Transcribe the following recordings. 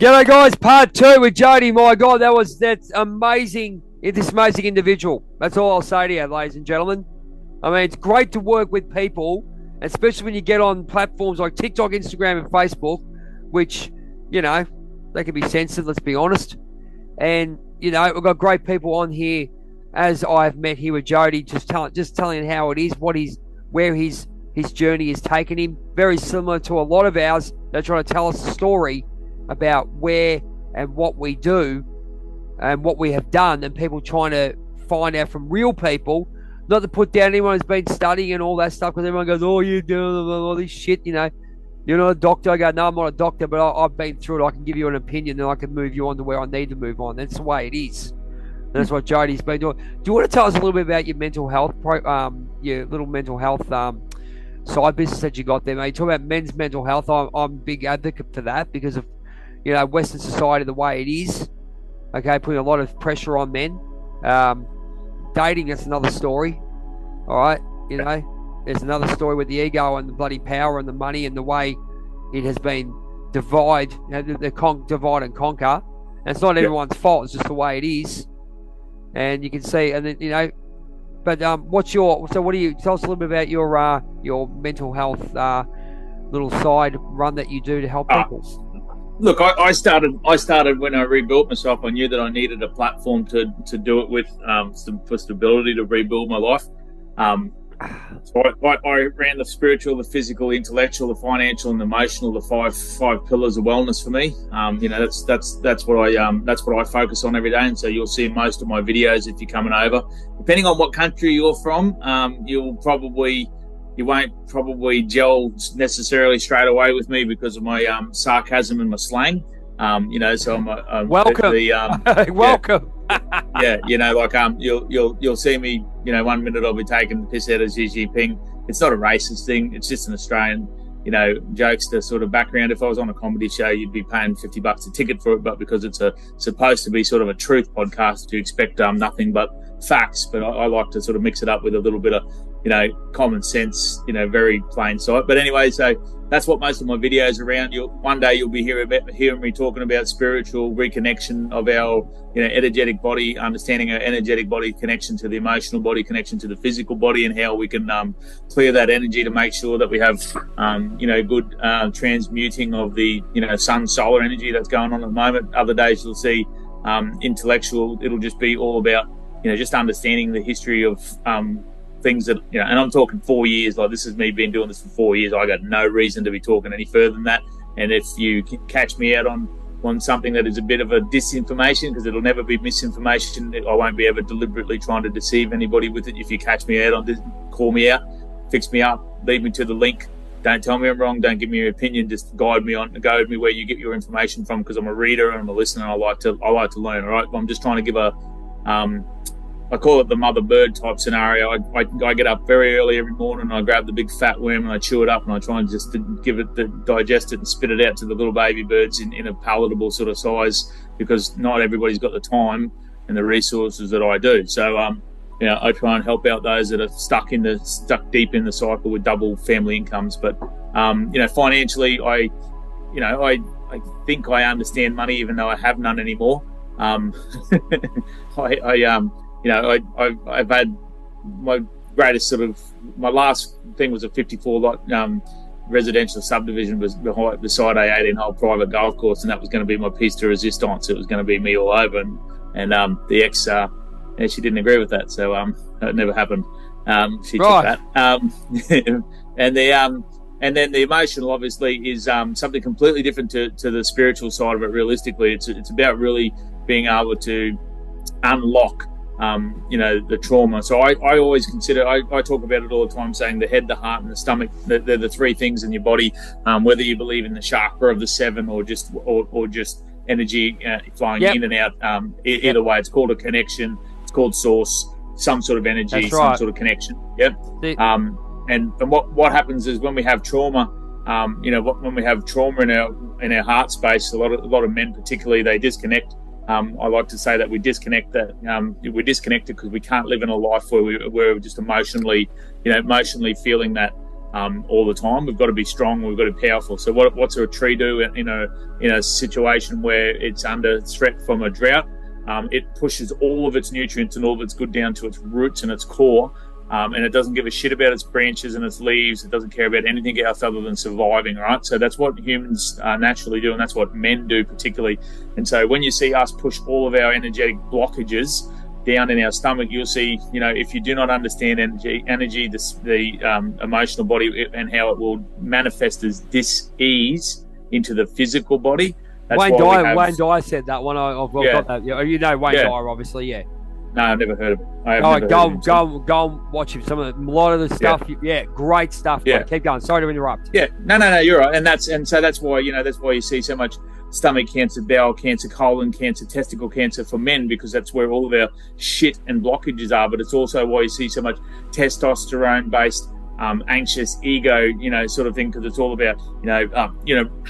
G'day guys, part 2 with Jody. My God, that's amazing. This amazing individual. That's all I'll say to you, ladies and gentlemen. I mean, it's great to work with people, especially when you get on platforms like TikTok, Instagram, and Facebook, which, they can be sensitive, let's be honest. And, we've got great people on here, as I've met here with Jody, just telling how it is, where his journey has taken him. Very similar to a lot of ours. They're trying to tell us a story about where and what we do and what we have done, and people trying to find out from real people, not to put down anyone who's been studying and all that stuff, because everyone goes, oh, you're doing all this shit, you're not a doctor. I go, no, I'm not a doctor, but I've been through it. I can give you an opinion, and I can move you on to where I need to move on. That's the way it is. And that's what Jody's been doing. Do you want to tell us a little bit about your mental health, your little mental health side business that you got there, mate? You talk about men's mental health. I'm a big advocate for that because of Western society, the way it is, okay, putting a lot of pressure on men. Dating, that's another story, all right? There's another story with the ego and the bloody power and the money and the way it has been divide and conquer. And it's not everyone's fault, it's just the way it is. And you can see, and then, but what do you, tell us a little bit about your mental health little side run that you do to help people? Look, I started when I rebuilt myself. I knew that I needed a platform to do it with, for stability, to rebuild my life. So I ran the spiritual, the physical, the intellectual, the financial, and the emotional, the five pillars of wellness for me. That's what I focus on every day. And so you'll see most of my videos if you're coming over. Depending on what country you're from, you won't probably gel necessarily straight away with me because of my sarcasm and my slang. So I'm welcome. Welcome. You'll see me. 1 minute I'll be taking the piss out of Xi Jinping. It's not a racist thing. It's just an Australian, jokester sort of background. If I was on a comedy show, you'd be paying $50 a ticket for it. But because it's supposed to be sort of a truth podcast, you expect nothing but facts. But I like to sort of mix it up with a little bit of common sense, very plain sight. But anyway, so that's what most of my videos are around. One day you'll be hearing me talking about spiritual reconnection of our, energetic body, understanding our energetic body connection to the emotional body, connection to the physical body, and how we can clear that energy to make sure that we have, good transmuting of the, sun solar energy that's going on at the moment. Other days you'll see intellectual. It'll just be all about, just understanding the history of things that, and I'm talking 4 years, like this is me been doing this for 4 years. I got no reason to be talking any further than that. And if you catch me out on something that is a bit of a disinformation, because it'll never be misinformation, I won't be ever deliberately trying to deceive anybody with it. If you catch me out on this, call me out, fix me up, lead me to the link. Don't tell me I'm wrong. Don't give me your opinion. Just guide me where you get your information from, because I'm a reader and I'm a listener. And I like to learn. All right. I'm just trying to give I call it the mother bird type scenario. I get up very early every morning and I grab the big fat worm and I chew it up and I try and just digest it and spit it out to the little baby birds in a palatable sort of size, because not everybody's got the time and the resources that I do. So, I try and help out those that are stuck deep in the cycle with double family incomes. But, financially, I think I understand money, even though I have none anymore. I've had my greatest my last thing was a 54 lot residential subdivision was beside a 18-hole private golf course, and that was going to be my piece de resistance. It was going to be me all over, and the ex, she didn't agree with that, so that never happened. She took that, and then the emotional obviously is something completely different to the spiritual side of it. Realistically, it's about really being able to unlock the trauma. So I always consider, I talk about it all the time, saying the head, the heart, and the stomach, they're the three things in your body, whether you believe in the chakra of the seven or just energy flowing in and out. Either way, it's called a connection, it's called source, some sort of energy, some sort of connection. And what happens is when we have trauma, when we have trauma in our heart space, a lot of men particularly, they disconnect. I like to say that we disconnect we're disconnected because we can't live in a life where we're just emotionally feeling that all the time. We've got to be strong. We've got to be powerful. So what's a tree do in a situation where it's under threat from a drought? It pushes all of its nutrients and all of its good down to its roots and its core, and it doesn't give a shit about its branches and its leaves. It doesn't care about anything else other than surviving, right? So that's what humans naturally do, and that's what men do particularly. And so when you see us push all of our energetic blockages down in our stomach, you'll see, if you do not understand energy, the emotional body and how it will manifest as dis-ease into the physical body. Wayne Dyer said that one. I've got that. Wayne Dyer, obviously, yeah. No, I've never heard of it. Go and watch him. A lot of the stuff. Yeah, great stuff. Yeah. Keep going. Sorry to interrupt. Yeah, no, you're right. And so that's why you see so much stomach cancer, bowel cancer, colon cancer, testicle cancer for men, because that's where all of our shit and blockages are. But it's also why you see so much testosterone-based, anxious ego, sort of thing, because it's all about,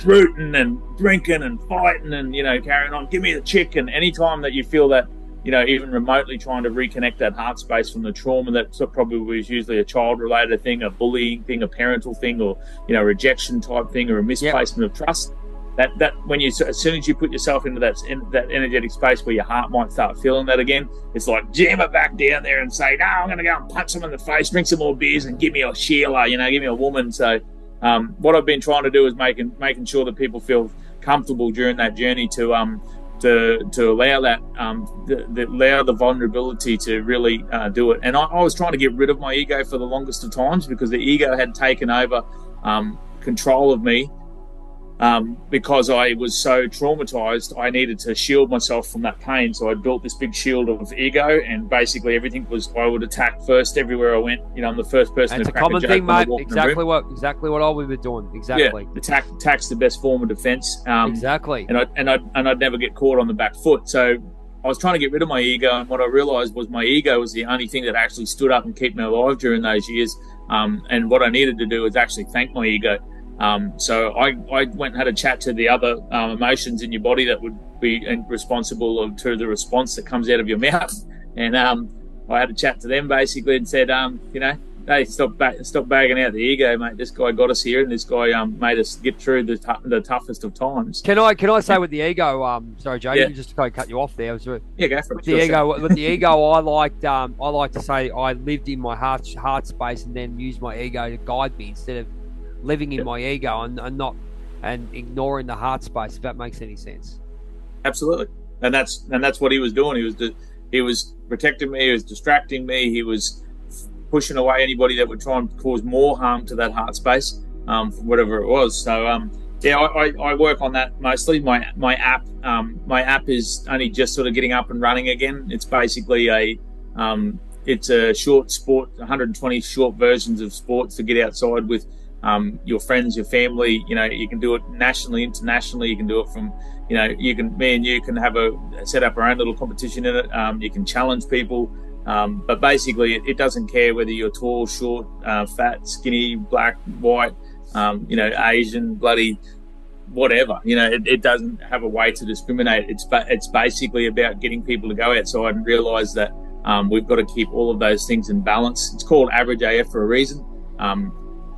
rooting and drinking and fighting and, carrying on. Give me the chick. And anytime that you feel that, even remotely trying to reconnect that heart space from the trauma that probably was usually a child-related thing, a bullying thing, a parental thing, or, rejection type thing, or a misplacement of trust. That when as soon as you put yourself into that energetic space where your heart might start feeling that again, it's like jam it back down there and say, no, I'm going to go and punch them in the face, drink some more beers, and give me a Sheila, give me a woman. So what I've been trying to do is making sure that people feel comfortable during that journey to allow that allow the vulnerability to really do it. And I was trying to get rid of my ego for the longest of times, because the ego had taken over control of me. Because I was so traumatized, I needed to shield myself from that pain. So I built this big shield of ego, and basically everything was, I would attack first everywhere I went. I'm the first person to crack a joke. It's a common thing, mate. Exactly what I was doing. Exactly. Yeah, attack's the best form of defense. Exactly. And I'd never get caught on the back foot. So I was trying to get rid of my ego, and what I realized was my ego was the only thing that actually stood up and kept me alive during those years. And what I needed to do was actually thank my ego. So I went and had a chat to the other emotions in your body that would be responsible to the response that comes out of your mouth. And I had a chat to them basically and said, hey, stop bagging out the ego, mate. This guy got us here, and this guy made us get through the toughest of times. Can I say with the ego? Sorry, Jody, just to kind of cut you off there. Go for it. With the ego, I like to say I lived in my heart space and then used my ego to guide me instead of living in my ego and ignoring the heart space, if that makes any sense. Absolutely. And that's what he was doing. He was protecting me, he was distracting me, he was pushing away anybody that would try and cause more harm to that heart space, from whatever it was. So I work on that mostly. My app is only just sort of getting up and running again. It's basically it's a short sport, 120 short versions of sports to get outside with your friends, your family. You can do it nationally, internationally. You can do it from, me and you can set up our own little competition in it. You can challenge people. But basically it doesn't care whether you're tall, short, fat, skinny, black, white, Asian, bloody, whatever. It doesn't have a way to discriminate. It's basically about getting people to go outside and realize that we've got to keep all of those things in balance. It's called average AF for a reason.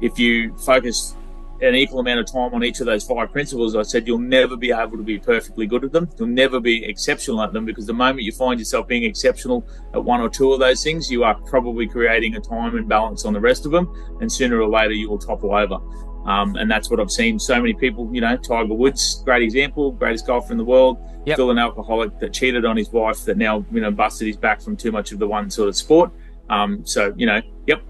If you focus an equal amount of time on each of those 5 principles I said, you'll never be able to be perfectly good at them. You'll never be exceptional at them, because the moment you find yourself being exceptional at 1 or 2 of those things, you are probably creating a time imbalance on the rest of them, and sooner or later you will topple over. And that's what I've seen so many people, Tiger Woods, great example, greatest golfer in the world, still an alcoholic that cheated on his wife, that now, busted his back from too much of the one sort of sport.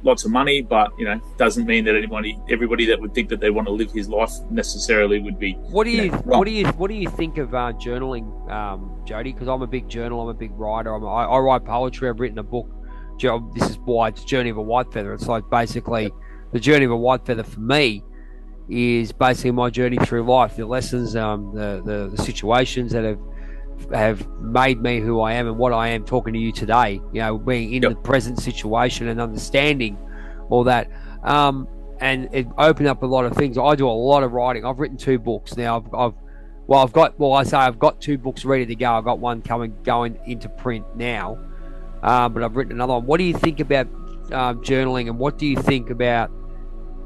Lots of money, but doesn't mean that everybody that would think that they want to live his life necessarily would be. What do you think of journaling, Jody? Because I'm a big journaler, I'm a big writer. I write poetry. I've written a book. This is why it's Journey of a Whitefeather. It's like basically the journey of a Whitefeather for me is basically my journey through life, the lessons, the situations that have made me who I am and what I am talking to you today, being in the present situation and understanding all that. And it opened up a lot of things. I do a lot of writing. I've written 2 books now. I've got 2 books ready to go. I've got one going into print now. But I've written another one. What do you think about journaling, and what do you think about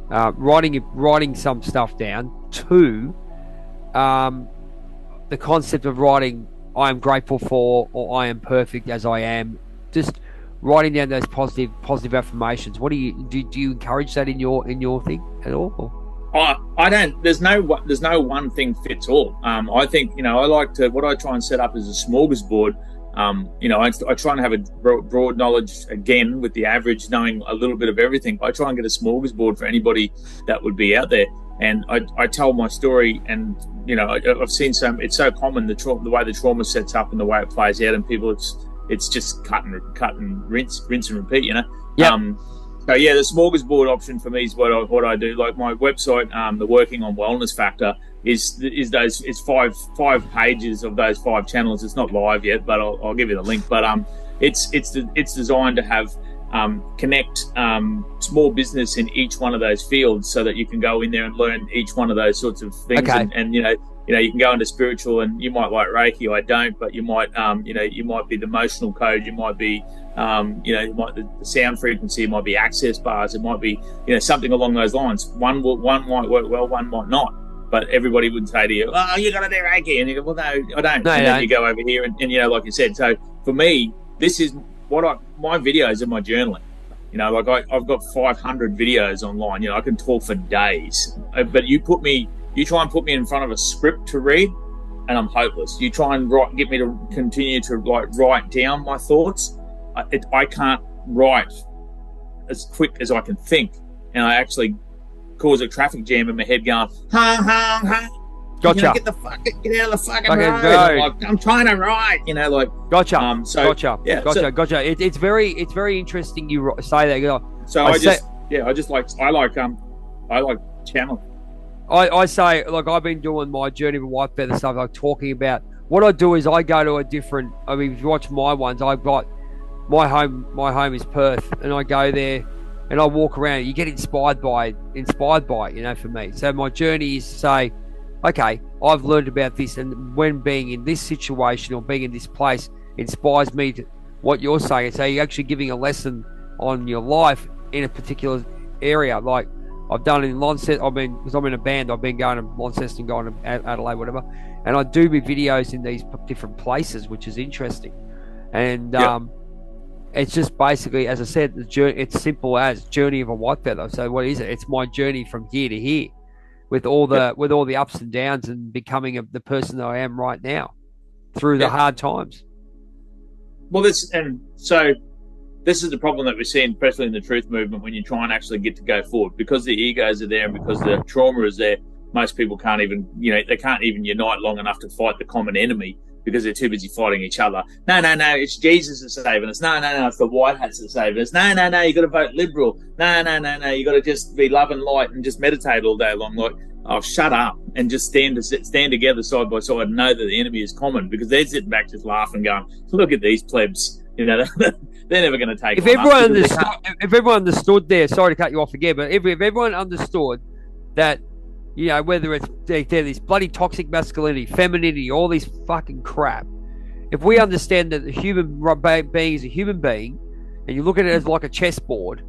writing some stuff down, to the concept of writing I am grateful for, or I am perfect as I am, just writing down those positive affirmations. What do you encourage that in your thing at all? Or? I don't. There's no one thing fits all. I think what I try and set up is a smorgasbord. I try and have a broad knowledge, again, with the average knowing a little bit of everything. I try and get a smorgasbord for anybody that would be out there. And I tell my story, and I've seen it's so common, the way the trauma sets up and the way it plays out, and people, it's just cut and rinse and repeat. Yep. So yeah, the smorgasbord option for me is what I do. Like my website, the Working on Wellness Factor is it's five pages of those 5 channels. It's not live yet, but I'll give you the link. But it's designed to have connect small business in each one of those fields, so that you can go in there and learn each one of those sorts of things. Okay. And you can go into spiritual, and you might like Reiki. I don't, but you might you might be the emotional code. You might be the sound frequency. It might be access bars. It might be something along those lines. One might work well, one might not. But everybody would say to you, "Oh, you got to do Reiki," and you go, "Well, no, I don't." No, and then you go over here, and like you said. So for me, this is my videos are my journaling. I've got 500 videos online. I can talk for days. But you try and put me in front of a script to read, and I'm hopeless. You try and get me to continue to write down my thoughts. I can't write as quick as I can think, and I actually cause a traffic jam in my head, going, ha. Gotcha. Get out of the fucking road. I'm trying to write. Gotcha. Gotcha. Yeah. Gotcha. It's very interesting you say that. So I like channeling. I say, like, I've been doing my journey with Whitefeather stuff, like talking about what I do is I go to a different. I mean, if you watch my ones, I've got my home is Perth, and I go there and I walk around. You get inspired by it, for me. So my journey is to say, okay, I've learned about this, and when being in this situation or being in this place inspires me to what you're saying. So you're actually giving a lesson on your life in a particular area. Like I've done it in Launceston. Because I'm in a band, I've been going to Launceston, going to Adelaide, whatever. And I do my videos in these different places, which is interesting. And it's just basically, as I said, the journey. It's simple as journey of a Whitefeather. So what is it? It's my journey from here to here, with all the ups and downs, and becoming the person that I am right now through the hard times. Well, this is the problem that we're seeing, especially in the truth movement, when you try and actually get to go forward, because the egos are there and because the trauma is there. Most people can't even, they can't even unite long enough to fight the common enemy, because they're too busy fighting each other. No, it's Jesus that's saving us. No, it's the white hats that's saving us. No, you got to vote Liberal. No, you got to just be love and light and just meditate all day long. Like, oh, shut up and just stand together side by side and know that the enemy is common, because they're sitting back just laughing, going, look at these plebs. They're never going to take it. If everyone understood there, sorry to cut you off again, but if everyone understood that, whether it's they're this bloody toxic masculinity, femininity, all this fucking crap. If we understand that the human being is a human being, and you look at it as like a chessboard,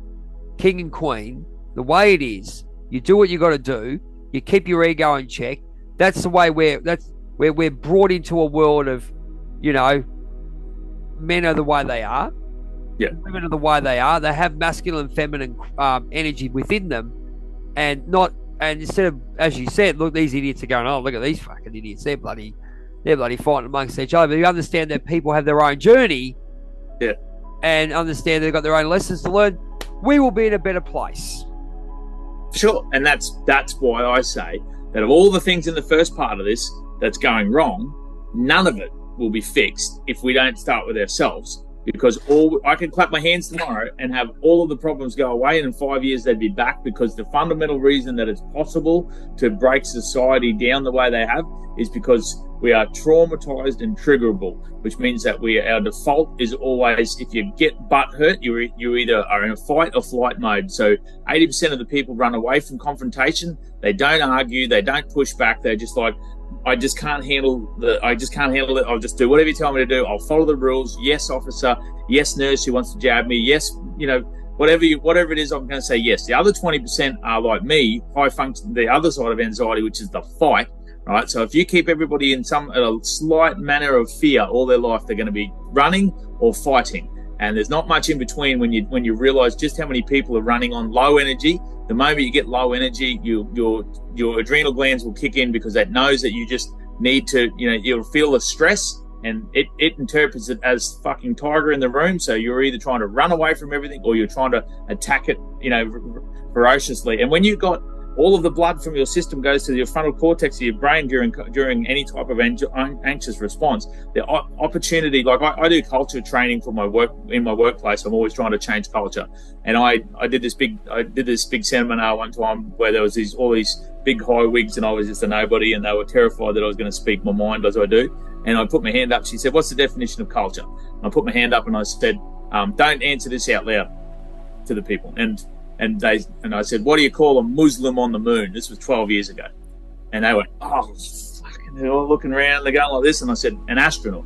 king and queen, the way it is, you do what you got to do, you keep your ego in check. That's the way we're brought into a world of, men are the way they are. Yeah. Women are the way they are. They have masculine and feminine energy within them, and instead of, as you said, look, these idiots are going, oh, look at these fucking idiots. They're bloody fighting amongst each other. But you understand that people have their own journey, and understand they've got their own lessons to learn. We will be in a better place. Sure, and that's why I say that of all the things in the first part of this that's going wrong, none of it will be fixed if we don't start with ourselves. Because I can clap my hands tomorrow and have all of the problems go away, and in 5 years they'd be back, because the fundamental reason that it's possible to break society down the way they have is because we are traumatized and triggerable, which means that our default is always, if you get butt hurt, you either are in a fight or flight mode. So 80% of the people run away from confrontation. They don't argue. They don't push back. They're just like, I just can't handle it. I'll just do whatever you tell me to do. I'll follow the rules. Yes, officer. Yes, nurse who wants to jab me. Yes, whatever it is, I'm going to say yes. The other 20% are like me, high function, the other side of anxiety, which is the fight, right? So if you keep everybody in a slight manner of fear all their life, they're going to be running or fighting. And there's not much in between when you realize just how many people are running on low energy. The moment you get low energy, your adrenal glands will kick in because it knows that you just need to, you'll feel the stress, and it interprets it as fucking tiger in the room. So you're either trying to run away from everything or you're trying to attack it, ferociously. And when you got all of the blood from your system goes to your frontal cortex of your brain during any type of anxious response, the opportunity, like I do culture training for my work in my workplace. I'm always trying to change culture. And I did this big seminar one time where there was all these big high wigs and I was just a nobody, and they were terrified that I was going to speak my mind as I do. And I put my hand up. She said, "What's the definition of culture?" And I put my hand up and I said, "Don't answer this out loud to the people." And I said, "What do you call a Muslim on the moon?" This was 12 years ago. And they went, "Oh, fucking," they're all looking around, they're going like this. And I said, "An astronaut."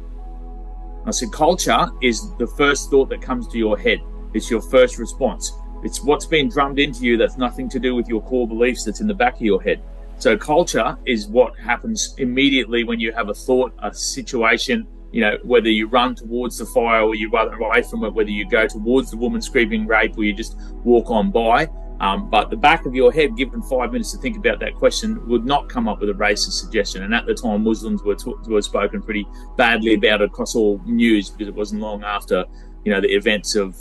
I said, "Culture is the first thought that comes to your head. It's your first response. It's what's been drummed into you that's nothing to do with your core beliefs that's in the back of your head." So culture is what happens immediately when you have a thought, a situation, whether you run towards the fire or you run away from it, whether you go towards the woman screaming rape or you just walk on by. But the back of your head, given 5 minutes to think about that question, would not come up with a racist suggestion. And at the time, Muslims were spoken pretty badly about across all news, because it wasn't long after, the events of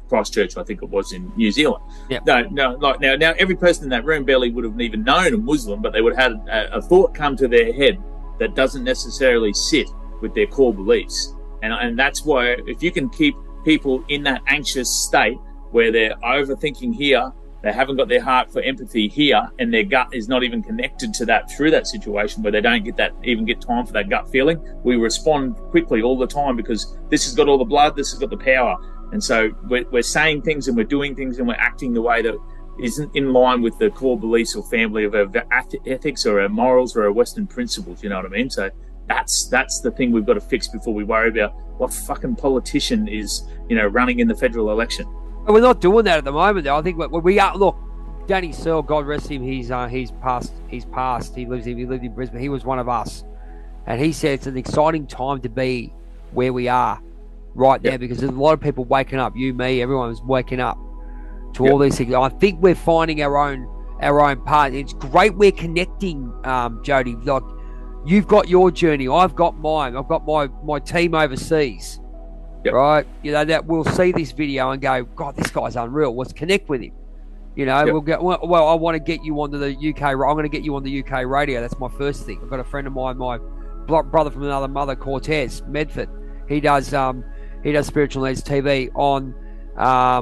Christchurch, I think it was, in New Zealand. Yep. No, like now every person in that room barely would have even known a Muslim, but they would have had a thought come to their head that doesn't necessarily sit with their core beliefs. And that's why if you can keep people in that anxious state where they're overthinking here, they haven't got their heart for empathy here, and their gut is not even connected to that through that situation, where they don't get time for that gut feeling, we respond quickly all the time because this has got all the blood, this has got the power. And so we're saying things and we're doing things and we're acting the way that isn't in line with the core beliefs or family of our ethics or our morals or our Western principles, you know what I mean? So that's the thing we've got to fix before we worry about what fucking politician is, running in the federal election. We're not doing that at the moment, though. I think we are. Look, Danny Searle, God rest him, he's passed. He lived in Brisbane. He was one of us, and he said it's an exciting time to be where we are right now, because there's a lot of people waking up. You, me, everyone's waking up to all these things. I think we're finding our own part. It's great we're connecting, Jody. Like, you've got your journey, I've got mine. I've got my team overseas. Yep. Right, that we'll see this video and go, God, this guy's unreal. Let's connect with him. We'll go. Well, I want to get you onto the UK. I'm going to get you on the UK radio. That's my first thing. I've got a friend of mine, my brother from another mother, Cortez Medford. He does Spiritual Needs TV on a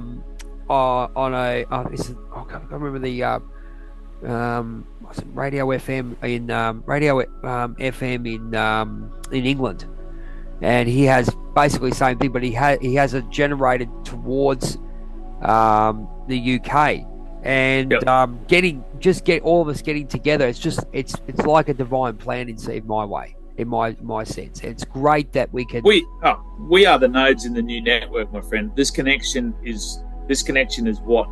I can't remember the Radio FM in England. And he has basically the same thing, but he has it generated towards the UK, and get all of us getting together. It's like a divine plan in my sense. It's great that we can. We are the nodes in the new network, my friend. This connection is what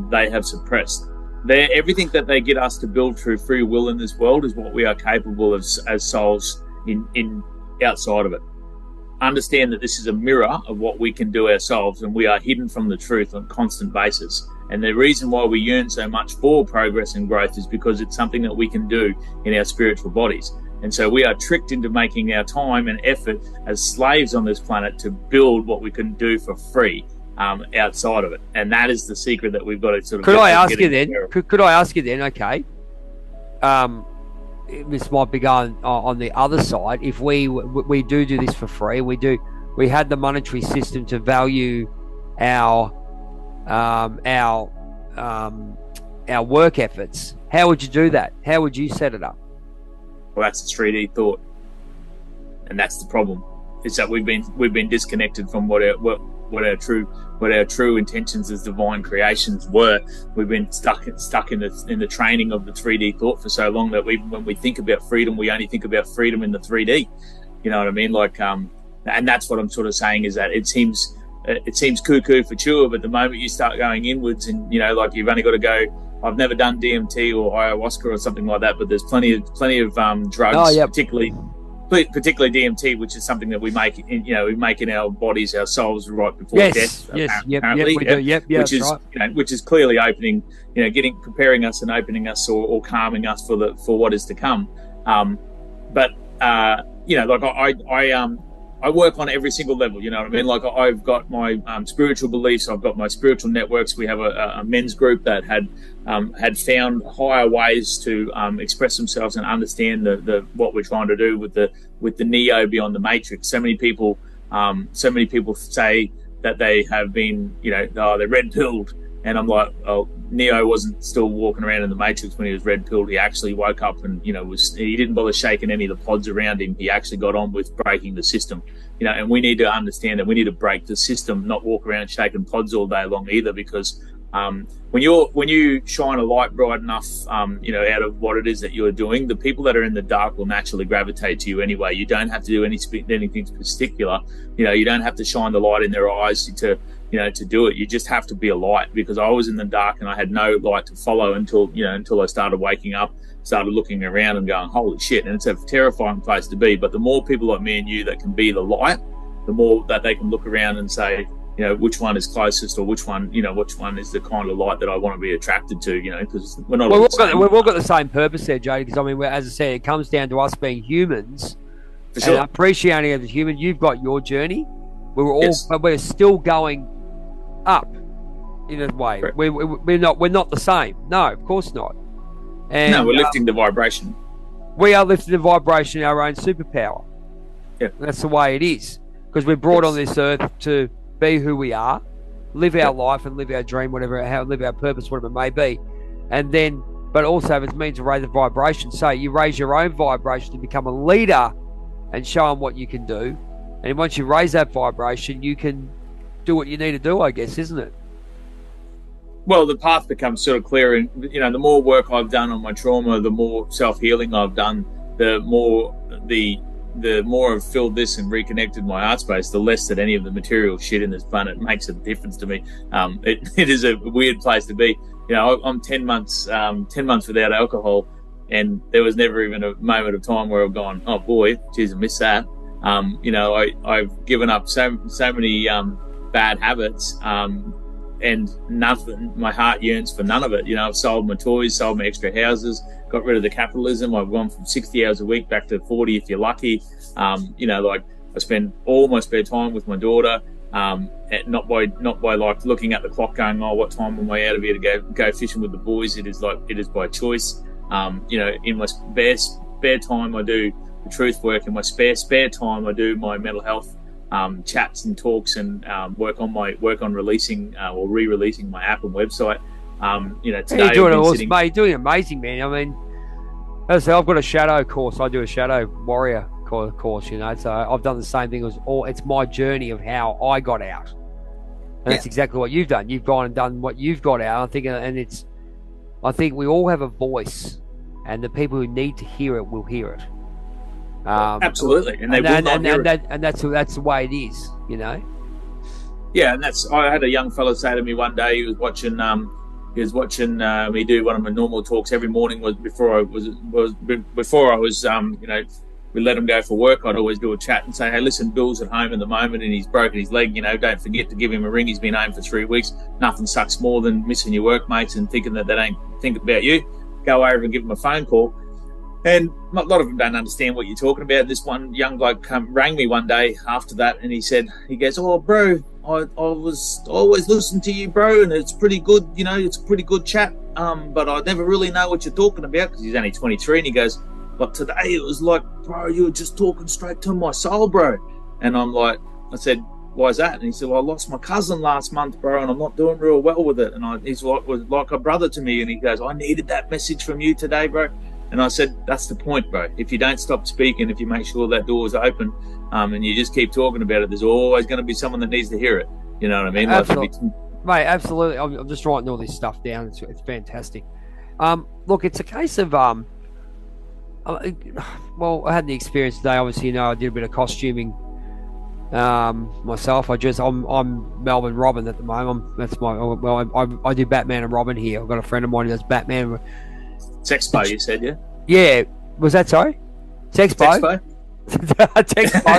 they have suppressed. Everything that they get us to build through free will in this world is what we are capable of as souls in outside of it. Understand that this is a mirror of what we can do ourselves, and we are hidden from the truth on a constant basis. And the reason why we yearn so much for progress and growth is because it's something that we can do in our spiritual bodies. And so we are tricked into making our time and effort as slaves on this planet to build what we can do for free outside of it. And that is the secret that we've got to sort of... Could I ask you then, okay, this might be going on the other side. If we do this for free, we had the monetary system to value our work efforts. How would you do that? How would you set it up? Well, that's a 3D thought, and that's the problem. Is that we've been disconnected from what our true intentions as divine creations were. We've been stuck in the training of the 3D thought for so long that when we think about freedom, we only think about freedom in the 3D. You know what I mean? Like, and that's what I'm sort of saying, is that it seems it seems cuckoo for chua, but the moment you start going inwards and, like you've only got to go, I've never done DMT or ayahuasca or something like that, but there's plenty of drugs, particularly DMT, which is something that we make in our bodies ourselves right before death. Which is clearly opening, preparing us and opening us or calming us for what is to come. I work on every single level, you know what I mean? Like I've got my spiritual beliefs, I've got my spiritual networks. We have a men's group that had found higher ways to express themselves and understand the what we're trying to do with the Neo beyond the Matrix. So many people say that they have been, they're red pilled. And I'm like, oh, Neo wasn't still walking around in the Matrix when he was red pilled. He actually woke up and, he didn't bother shaking any of the pods around him. He actually got on with breaking the system, and we need to understand that we need to break the system, not walk around shaking pods all day long either, because when you shine a light bright enough, out of what it is that you're doing, the people that are in the dark will naturally gravitate to you anyway. You don't have to do anything particular. You don't have to shine the light in their eyes to do it. You just have to be a light, because I was in the dark and I had no light to follow until I started waking up, started looking around and going, holy shit. And it's a terrifying place to be. But the more people like me and you that can be the light, the more that they can look around and say, which one is closest, or which one is the kind of light that I want to be attracted to, because we're not all the same. We've all got the same purpose there, Jody, because as I said, it comes down to us being humans. For sure. And appreciating as a human. You've got your journey. But we're still going up in a way. Right. We're not the same. No, of course not. And, no, we're lifting the vibration. We are lifting the vibration, our own superpower. Yeah, that's the way it is, because we're brought on this earth to be who we are, live our life and live our dream, live our purpose, whatever it may be, and then, but also if it means to raise the vibration. So you raise your own vibration to become a leader and show them what you can do, and once you raise that vibration, you can do what you need to do, I guess, isn't it? Well, the path becomes sort of clear, and the more work I've done on my trauma, the more self-healing I've done, the more I've filled this and reconnected my art space, the less that any of the material shit in this planet makes a difference to me. It is a weird place to be. I'm 10 months without alcohol, and there was never even a moment of time where I've gone, oh boy, geez, I miss that. I've given up so many bad habits, and nothing. My heart yearns for none of it. I've sold my toys, sold my extra houses, got rid of the capitalism. I've gone from 60 hours a week back to 40 if you're lucky. I spend all my spare time with my daughter, not by like looking at the clock going, oh, what time am I out of here to go fishing with the boys? It is by choice. In my spare time I do the truth work. In my spare time I do my mental health chats and talks, and work on releasing or re-releasing my app and website. Today you're doing amazing, man. I mean, as I say, I've got a shadow course. I do a shadow warrior course, so I've done the same thing. It's my journey of how I got out, and that's exactly what you've done. You've gone and done what you've got out. I think we all have a voice, and the people who need to hear it will hear it. Absolutely, and that's the way it is, Yeah, and I had a young fellow say to me one day, he was watching me do one of my normal talks every morning. Before I was we let him go for work. I'd always do a chat and say, hey, listen, Bill's at home at the moment and he's broken his leg. Don't forget to give him a ring. He's been home for 3 weeks. Nothing sucks more than missing your workmates and thinking that they don't think about you. Go over and give them a phone call. And a lot of them don't understand what you're talking about. This one young bloke rang me one day after that, and he goes, oh, bro, I was always listening to you, bro, and it's pretty good, it's a pretty good chat, but I never really know what you're talking about, because he's only 23, and he goes, but today it was like, bro, you were just talking straight to my soul, bro. And I said, why is that? And he said, well, I lost my cousin last month, bro, and I'm not doing real well with it. And he's was like a brother to me, and he goes, I needed that message from you today, bro. And I said, that's the point, bro. If you don't stop speaking, if you make sure that door's open, and you just keep talking about it, there's always going to be someone that needs to hear it. You know what I mean? Absolutely. Mate, absolutely. I'm just writing all this stuff down. It's fantastic. Look, it's a case of, I had the experience today. Obviously, I did a bit of costuming Myself, I'm Melbourne Robin at the moment. I do Batman and Robin here. I've got a friend of mine who does Batman. Sexpo, you said, yeah? Yeah, was that sorry? Sexpo? Sexpo.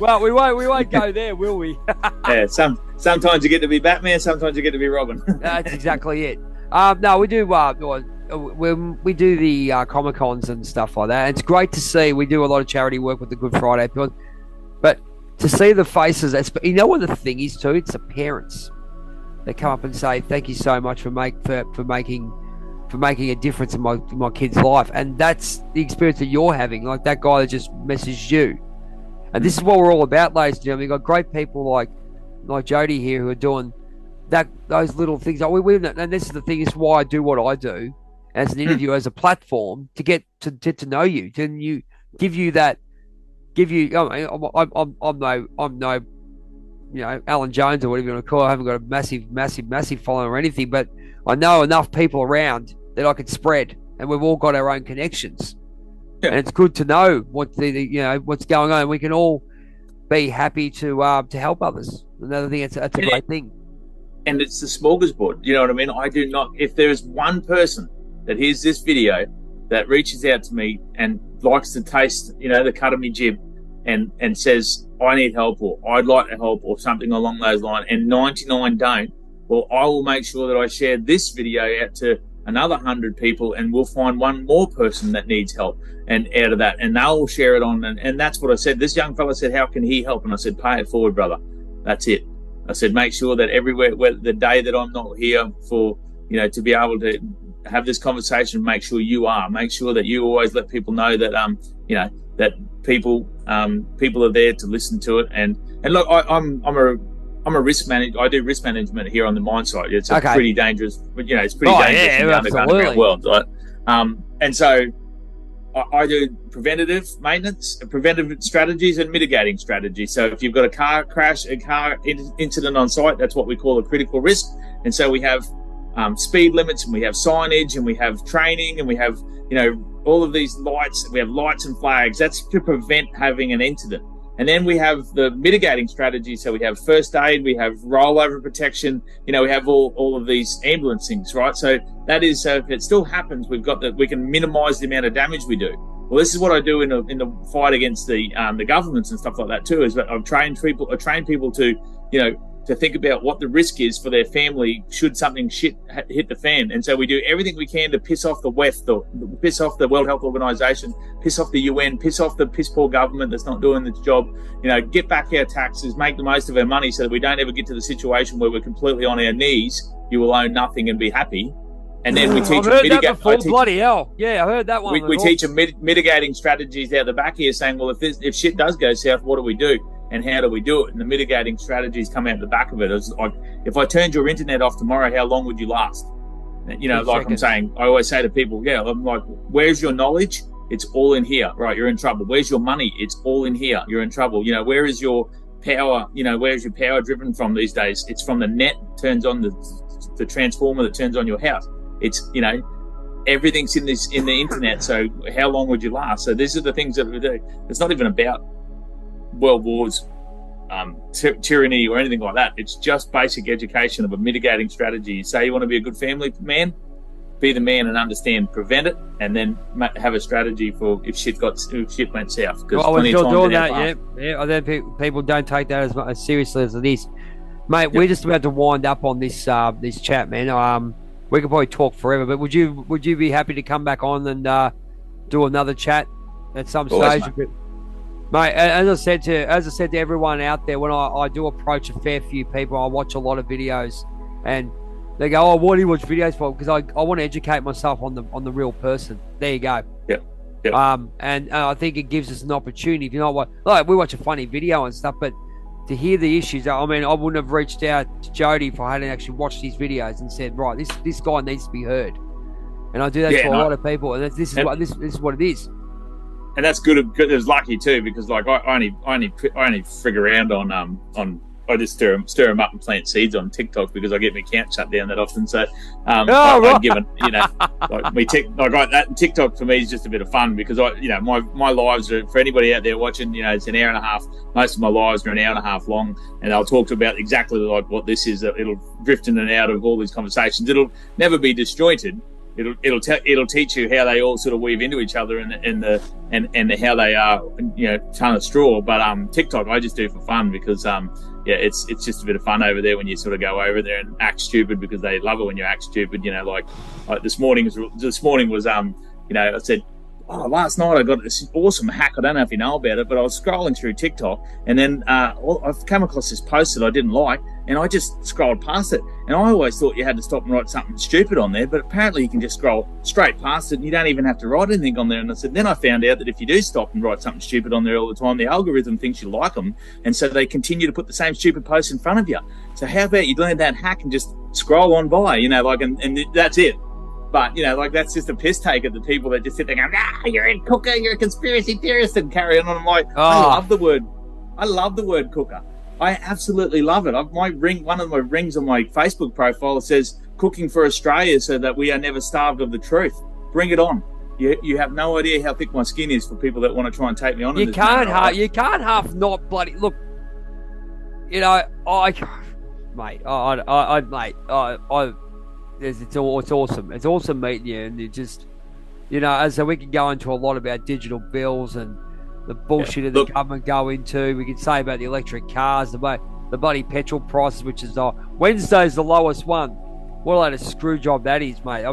Well, we won't go there, will we? Yeah. Sometimes you get to be Batman, sometimes you get to be Robin. That's exactly it. No, we do. We do the Comic Cons and stuff like that. It's great to see. We do a lot of charity work with the Good Friday, but to see the faces, you know what the thing is too? It's the parents. They come up and say, "Thank you so much for making a difference in my kid's life," and that's the experience that you're having. Like that guy that just messaged you, and this is what we're all about, ladies and gentlemen. You've got great people like Jody here who are doing those little things. And this is the thing. This is why I do what I do as an interview, as a platform to get to know you. Can you give you? I'm no, Alan Jones or whatever you want to call it. I haven't got a massive following or anything, but I know enough people around that I can spread, and we've all got our own connections. Yeah. And it's good to know what's going on. We can all be happy to help others. Another thing, that's a great thing. And it's the smorgasbord. You know what I mean? I do not. If there is one person that hears this video that reaches out to me and likes to taste, the cut of me jib, and says, I need help, or I'd like to help, or something along those lines, and 99 don't, well, I will make sure that I share this video out to another 100 people, and we'll find one more person that needs help, and out of that, and they'll share it on. And that's what I said. This young fella said, how can he help? And I said, pay it forward, brother. That's it. I said, make sure that everywhere, the day that I'm not here for, to be able to have this conversation, make sure you are. Make sure that you always let people know that, that people are there to listen to it. And look, I'm a risk manager. I do risk management here on the mine site. It's a pretty dangerous, it's pretty dangerous in the underground world, right? And so I do preventative maintenance, preventative strategies, and mitigating strategies. So if you've got a car crash, a car incident on site, that's what we call a critical risk. And so we have speed limits, and we have signage, and we have training, and we have, all of these lights. We have lights and flags. That's to prevent having an incident. And then we have the mitigating strategy. So we have first aid, we have rollover protection, we have all of these ambulance things, right? So that is, so if it still happens, we can minimize the amount of damage we do. Well, this is what I do in the fight against the governments and stuff like that too, is that I've trained people to, to think about what the risk is for their family should something shit hit the fan. And so we do everything we can to piss off the WEF, piss off the World Health Organization, piss off the UN, piss off the piss poor government that's not doing its job, get back our taxes, make the most of our money so that we don't ever get to the situation where we're completely on our knees. You will own nothing and be happy. And then we teach them bloody hell. Yeah, I heard that one. We teach them mitigating strategies out the back here, saying, well, if shit does go south, what do we do? And how do we do it? And the mitigating strategies come out the back of it. It's like, if I turned your internet off tomorrow, how long would you last? I'm saying, I always say to people, I'm like, where's your knowledge? It's all in here, right? You're in trouble. Where's your money? It's all in here. You're in trouble. Where is your power? Where's your power driven from these days? It's from the net, turns on the transformer that turns on your house. It's, everything's in the internet. So how long would you last? So these are the things that we do. It's not even about world wars, tyranny or anything like that. It's just basic education of a mitigating strategy. You say you want to be a good family man, be the man and understand, prevent it, and then have a strategy for if shit went south. We're still doing that, yeah. I think people don't take that as seriously as it is, mate. We're just about to wind up on this chat, man. We could probably talk forever, but would you be happy to come back on and do another chat at some stage? Mate, as I said to everyone out there, when I do approach a fair few people, I watch a lot of videos, and they go, "Oh, what do you watch videos for?" Because I want to educate myself on the real person. There you go. Yep. And I think it gives us an opportunity. If you know what, like we watch a funny video and stuff, but to hear the issues, I mean, I wouldn't have reached out to Jody if I hadn't actually watched these videos and said, right, this guy needs to be heard. And I do that for a lot of people, and this is what it is. And that's good. It was lucky too, because like I only frig around on I just stir them up and plant seeds on TikTok because I get my account shut down that often. So right. I've given, like that TikTok for me is just a bit of fun because my lives are, for anybody out there watching, it's an hour and a half. Most of my lives are an hour and a half long, and I'll talk about exactly like what this is. It'll drift in and out of all these conversations. It'll never be disjointed. It'll teach you how they all sort of weave into each other and how they are, ton of straw. But TikTok I just do for fun because it's just a bit of fun over there when you sort of go over there and act stupid because they love it when you act stupid. Like this morning was I said, last night I got this awesome hack. I don't know if you know about it, but I was scrolling through TikTok and then I've come across this post that I didn't like and I just scrolled past it. And I always thought you had to stop and write something stupid on there, but apparently you can just scroll straight past it and you don't even have to write anything on there. And then I found out that if you do stop and write something stupid on there all the time, the algorithm thinks you like them. And so they continue to put the same stupid posts in front of you. So how about you learn that hack and just scroll on by, and that's it. But, that's just a piss take at the people that just sit there going, you're a cooker, you're a conspiracy theorist, and carry on. And I'm like, I love the word cooker. I absolutely love it. One of my rings on my Facebook profile says, cooking for Australia so that we are never starved of the truth. Bring it on. You have no idea how thick my skin is for people that want to try and take me on. You can't half not bloody, look, it's awesome. It's awesome meeting you, and you just, as we can go into a lot about digital bills and the bullshit of the government go into. We can say about the electric cars, the bloody petrol prices, which is Wednesday's the lowest one. What a load of screw job that is, mate. I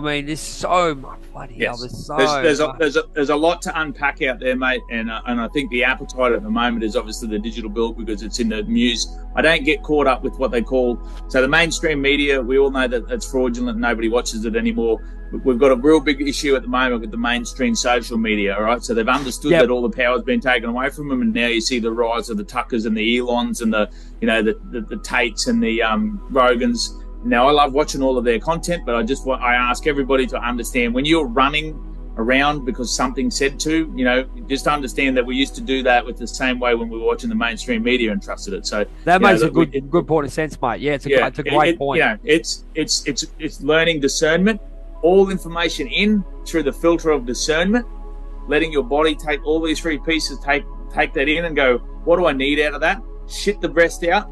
mean, there's so much bloody hell. There's a lot to unpack out there, mate. And I think the appetite at the moment is obviously the digital bill because it's in the news. I don't get caught up with what they call the mainstream media. We all know that it's fraudulent. Nobody watches it anymore. We've got a real big issue at the moment with the mainstream social media. All right, so they've understood that all the power's been taken away from them, and now you see the rise of the Tuckers and the Elons and the Tates and the Rogans. Now, I love watching all of their content, but I ask everybody to understand when you're running around because something said to, just understand that we used to do that with the same way when we were watching the mainstream media and trusted it. So that makes a good point of sense, mate. Yeah, it's a great point. It's learning discernment, all information in through the filter of discernment, letting your body take all these three pieces, take that in and go, what do I need out of that? Shit the rest out.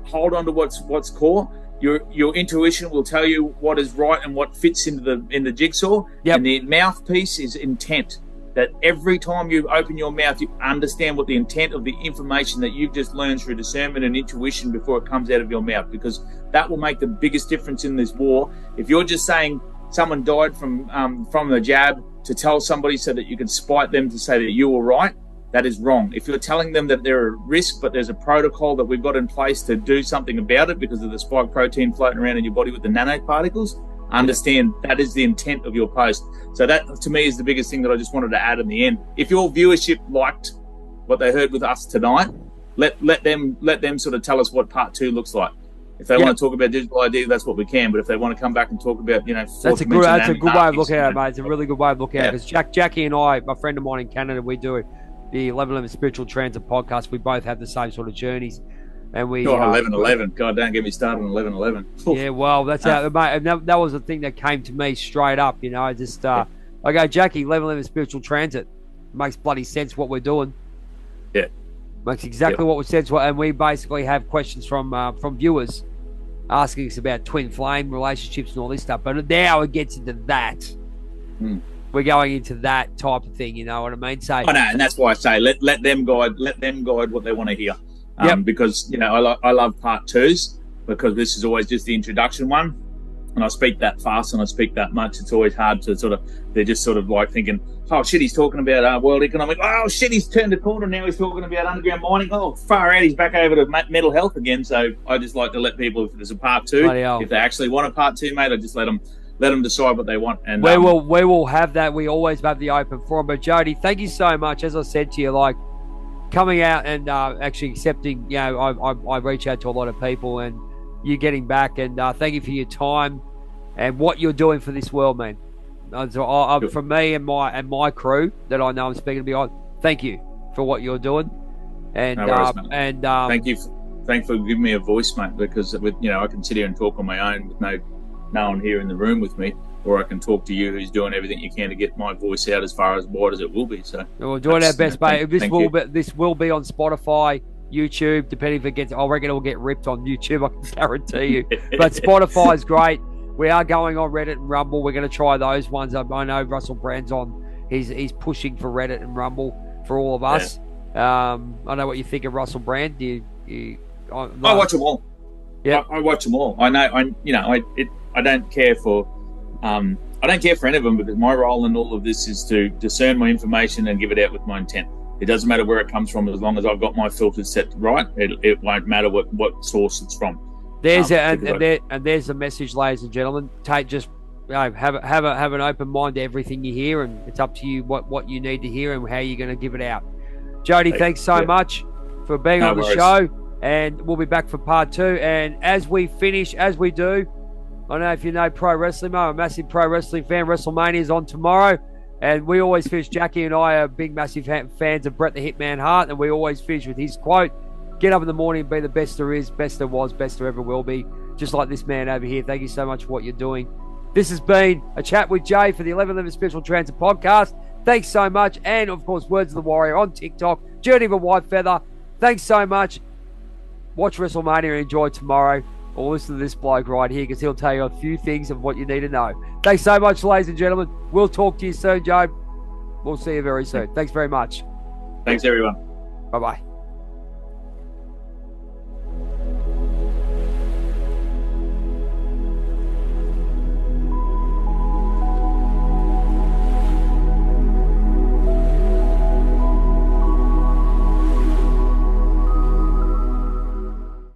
Hold on to what's core. Your intuition will tell you what is right and what fits in the jigsaw. Yep. And the mouthpiece is intent. That every time you open your mouth, you understand what the intent of the information that you've just learned through discernment and intuition before it comes out of your mouth, because that will make the biggest difference in this war. If you're just saying someone died from the jab to tell somebody so that you can spite them to say that you were right, that is wrong. If you're telling them that they're at risk, but there's a protocol that we've got in place to do something about it because of the spike protein floating around in your body with the nanoparticles, understand that is the intent of your post. So that, to me, is the biggest thing that I just wanted to add in the end. If your viewership liked what they heard with us tonight, let them sort of tell us what part 2 looks like. If they want to talk about digital ID, that's what we can. But if they want to come back and talk about, that's a good way of looking at it, mate. It's a really good way of looking at it. Because Jackie and I, my friend of mine in Canada, we do the 1111 Spiritual Transit podcast. We both have the same sort of journeys. And we 1111. God, don't get me started on 1111. Yeah, well, that's how, mate. And that was the thing that came to me straight up. I go, Jackie, 1111 Spiritual Transit. Makes bloody sense what we're doing. Yeah. Makes exactly what we said. And we basically have questions from viewers asking us about twin flame relationships and all this stuff. But now it gets into that. We're going into that type of thing, you know what I mean? So, and that's why I say let them guide what they want to hear. Because I love part 2s because this is always just the introduction one, and I speak that fast and I speak that much. It's always hard to they're just sort of like thinking, oh shit, he's talking about world economic. Oh shit, he's turned the corner now. He's talking about underground mining. Oh, far out, he's back over to mental health again. So I just like to let people, if there's a part 2, if they actually want a part 2, mate, I just let them decide what they want. And we will have that. We always have the open forum. But Jody, thank you so much. As I said to you, like coming out and actually accepting, I reach out to a lot of people and you getting back, and thank you for your time and what you're doing for this world, man. For me and my crew that I know I'm speaking to, thank you for what you're doing. And No worries, mate. Thank you for giving me a voice, mate. Because I can sit here and talk on my own with no one here in the room with me, or I can talk to you, who's doing everything you can to get my voice out as far as wide as it will be. So we're doing our best, mate. This will be on Spotify, YouTube, depending if it gets. I reckon it will get ripped on YouTube. I can guarantee you. But Spotify is great. We are going on Reddit and Rumble. We're going to try those ones. I know Russell Brand's on. He's pushing for Reddit and Rumble for all of us. Yeah. I know what you think of Russell Brand. I watch them all. Yeah, I watch them all. I know. I don't care for. I don't care for any of them, because my role in all of this is to discern my information and give it out with my intent. It doesn't matter where it comes from, as long as I've got my filters set right. It won't matter what source it's from. There's a message, ladies and gentlemen. Have an open mind to everything you hear, and it's up to you what you need to hear and how you're going to give it out. Jody, thanks so much for being on the show, and we'll be back for part 2. And as we do, I don't know if you know pro wrestling, I'm a massive pro wrestling fan. WrestleMania is on tomorrow, and we always finish. Jackie and I are big, massive fans of Bret the Hitman Hart, and we always finish with his quote: "Get up in the morning and be the best there is, best there was, best there ever will be." Just like this man over here. Thank you so much for what you're doing. This has been a chat with Jay for the 1111 Spiritual Transit podcast. Thanks so much. And, of course, Words of the Warrior on TikTok. Journey of a Whitefeather. Thanks so much. Watch WrestleMania and enjoy tomorrow. Or listen to this bloke right here, because he'll tell you a few things of what you need to know. Thanks so much, ladies and gentlemen. We'll talk to you soon, Joe. We'll see you very soon. Thanks very much. Thanks, everyone. Bye-bye.